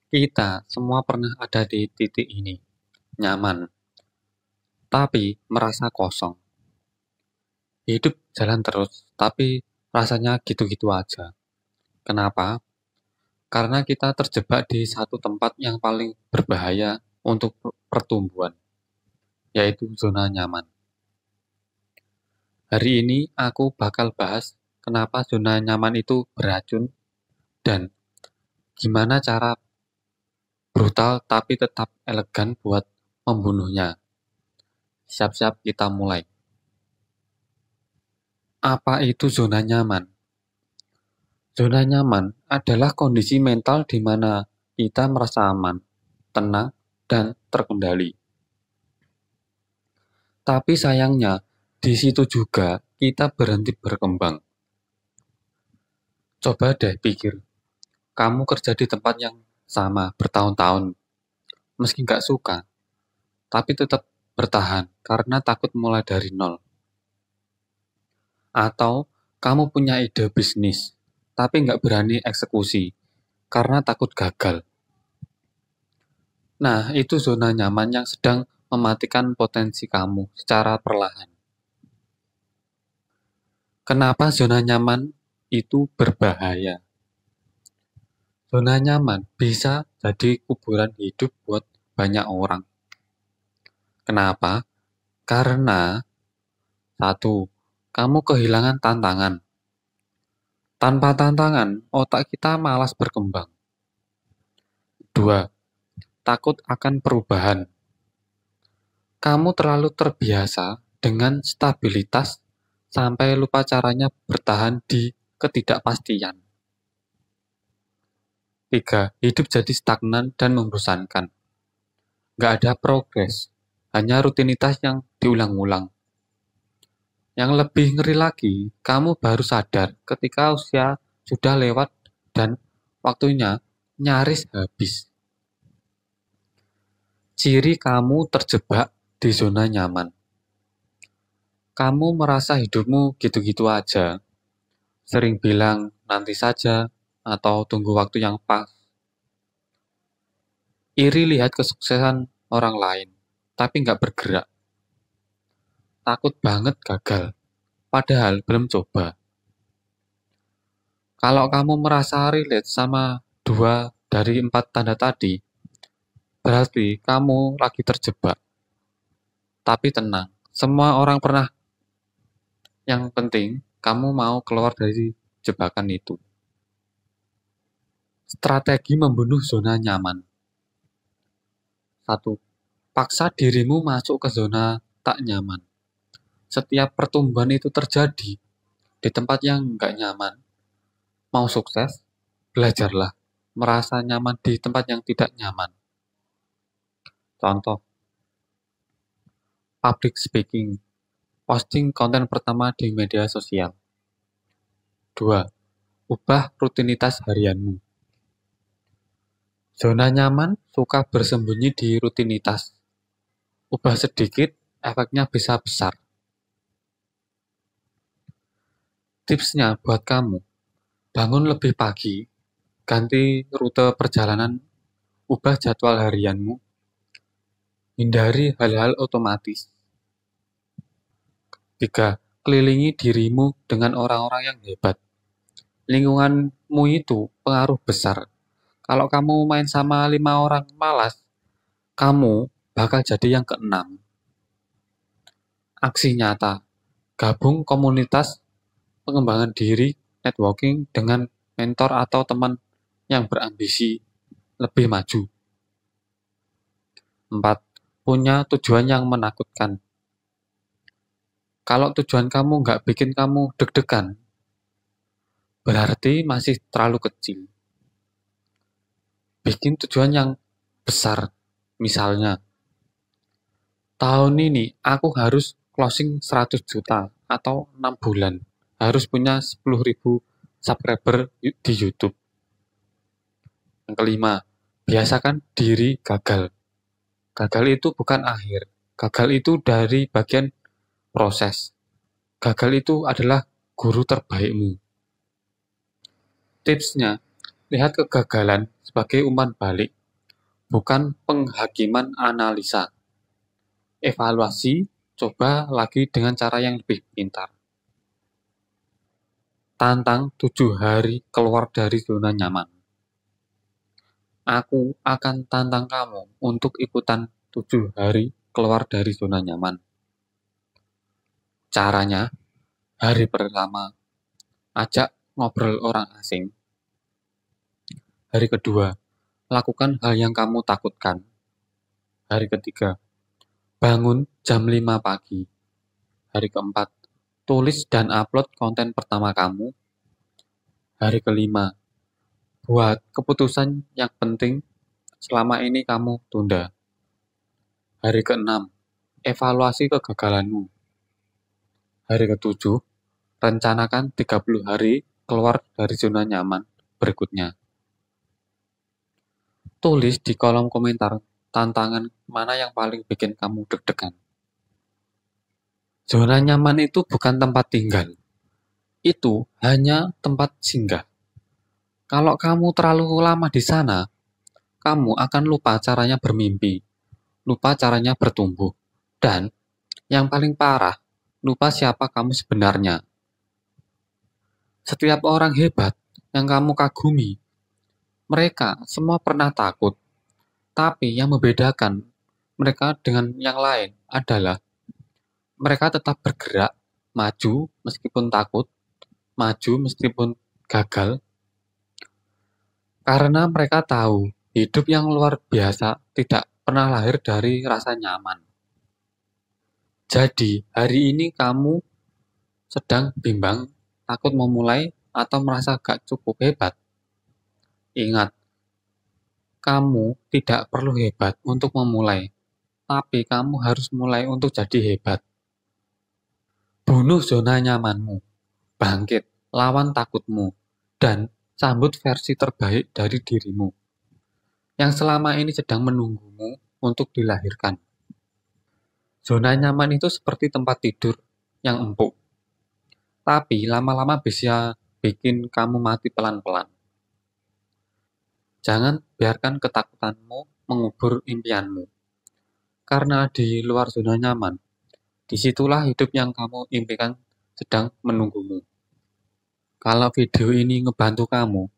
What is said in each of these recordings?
Kita semua pernah ada di titik ini, nyaman, tapi merasa kosong. Hidup jalan terus, tapi rasanya gitu-gitu aja. Kenapa? Karena kita terjebak di satu tempat yang paling berbahaya untuk pertumbuhan, yaitu zona nyaman. Hari ini aku bakal bahas kenapa zona nyaman itu beracun dan gimana cara brutal tapi tetap elegan buat membunuhnya. Siap-siap kita mulai. Apa itu zona nyaman? Zona nyaman adalah kondisi mental di mana kita merasa aman, tenang, dan terkendali. Tapi sayangnya, di situ juga kita berhenti berkembang. Coba deh pikir, kamu kerja di tempat yang sama bertahun-tahun, meski nggak suka, tapi tetap bertahan karena takut mulai dari nol. Atau kamu punya ide bisnis, tapi nggak berani eksekusi karena takut gagal. Nah, itu zona nyaman yang sedang mematikan potensi kamu secara perlahan. Kenapa zona nyaman itu berbahaya? Zona nyaman bisa jadi kuburan hidup buat banyak orang. Kenapa? Karena satu, kamu kehilangan tantangan. Tanpa tantangan, otak kita malas berkembang. Dua, takut akan perubahan. Kamu terlalu terbiasa dengan stabilitas sampai lupa caranya bertahan di ketidakpastian. Tiga, hidup jadi stagnan dan membosankan. Nggak ada progres, hanya rutinitas yang diulang-ulang. Yang lebih ngeri lagi, kamu baru sadar ketika usia sudah lewat dan waktunya nyaris habis. Ciri kamu terjebak di zona nyaman. Kamu merasa hidupmu gitu-gitu aja, sering bilang nanti saja atau tunggu waktu yang pas. Iri lihat kesuksesan orang lain, tapi nggak bergerak. Takut banget gagal, padahal belum coba. Kalau kamu merasa relate sama 2 dari 4 tanda tadi, berarti kamu lagi terjebak. Tapi tenang, semua orang pernah. Yang penting, kamu mau keluar dari jebakan itu. Strategi membunuh zona nyaman. 1. Paksa dirimu masuk ke zona tak nyaman. Setiap pertumbuhan itu terjadi di tempat yang nggak nyaman. Mau sukses, belajarlah merasa nyaman di tempat yang tidak nyaman. Contoh, public speaking, posting konten pertama di media sosial. 2. Ubah rutinitas harianmu. Zona nyaman suka bersembunyi di rutinitas. Ubah sedikit, efeknya bisa besar. Tipsnya buat kamu, bangun lebih pagi, ganti rute perjalanan, ubah jadwal harianmu, hindari hal-hal otomatis. 3. Kelilingi dirimu dengan orang-orang yang hebat. Lingkunganmu itu pengaruh besar. Kalau kamu main sama 5 orang malas, kamu bakal jadi yang keenam. Aksi nyata, gabung komunitas pengembangan diri, networking dengan mentor atau teman yang berambisi lebih maju. 4. Punya tujuan yang menakutkan. Kalau tujuan kamu nggak bikin kamu deg-degan, berarti masih terlalu kecil. Bikin tujuan yang besar, misalnya, tahun ini aku harus closing 100 juta atau 6 bulan. Harus punya 10.000 subscriber di YouTube. Yang kelima, biasakan diri gagal. Gagal itu bukan akhir. Gagal itu dari bagian proses. Gagal itu adalah guru terbaikmu. Tipsnya, lihat kegagalan sebagai umpan balik, bukan penghakiman analisa. Evaluasi, coba lagi dengan cara yang lebih pintar. Tantang 7 hari keluar dari zona nyaman. Aku akan tantang kamu untuk ikutan 7 hari keluar dari zona nyaman. Caranya, hari pertama, ajak ngobrol orang asing. Hari kedua, lakukan hal yang kamu takutkan. Hari ketiga, bangun jam 5 pagi. Hari keempat, tulis dan upload konten pertama kamu. Hari kelima, buat keputusan yang penting selama ini kamu tunda. Hari keenam, evaluasi kegagalanmu. Hari ketujuh, rencanakan 30 hari keluar dari zona nyaman berikutnya. Tulis di kolom komentar tantangan mana yang paling bikin kamu deg-degan. Zona nyaman itu bukan tempat tinggal. Itu hanya tempat singgah. Kalau kamu terlalu lama di sana, kamu akan lupa caranya bermimpi, lupa caranya bertumbuh, dan yang paling parah, lupa siapa kamu sebenarnya. Setiap orang hebat yang kamu kagumi, mereka semua pernah takut. Tapi yang membedakan mereka dengan yang lain adalah mereka tetap bergerak, maju meskipun takut, maju meskipun gagal, karena mereka tahu hidup yang luar biasa tidak pernah lahir dari rasa nyaman. Jadi, hari ini kamu sedang bimbang, takut memulai, atau merasa gak cukup hebat. Ingat, kamu tidak perlu hebat untuk memulai, tapi kamu harus mulai untuk jadi hebat. Bunuh zona nyamanmu, bangkit, lawan takutmu, dan sambut versi terbaik dari dirimu yang selama ini sedang menunggumu untuk dilahirkan. Zona nyaman itu seperti tempat tidur yang empuk, tapi lama-lama bisa bikin kamu mati pelan-pelan. Jangan biarkan ketakutanmu mengubur impianmu, karena di luar zona nyaman, disitulah hidup yang kamu impikan sedang menunggumu. Kalau video ini ngebantu kamu,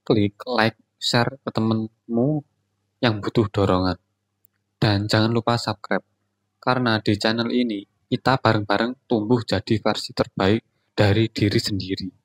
klik like, share ke temenmu yang butuh dorongan. Dan jangan lupa subscribe, karena di channel ini kita bareng-bareng tumbuh jadi versi terbaik dari diri sendiri.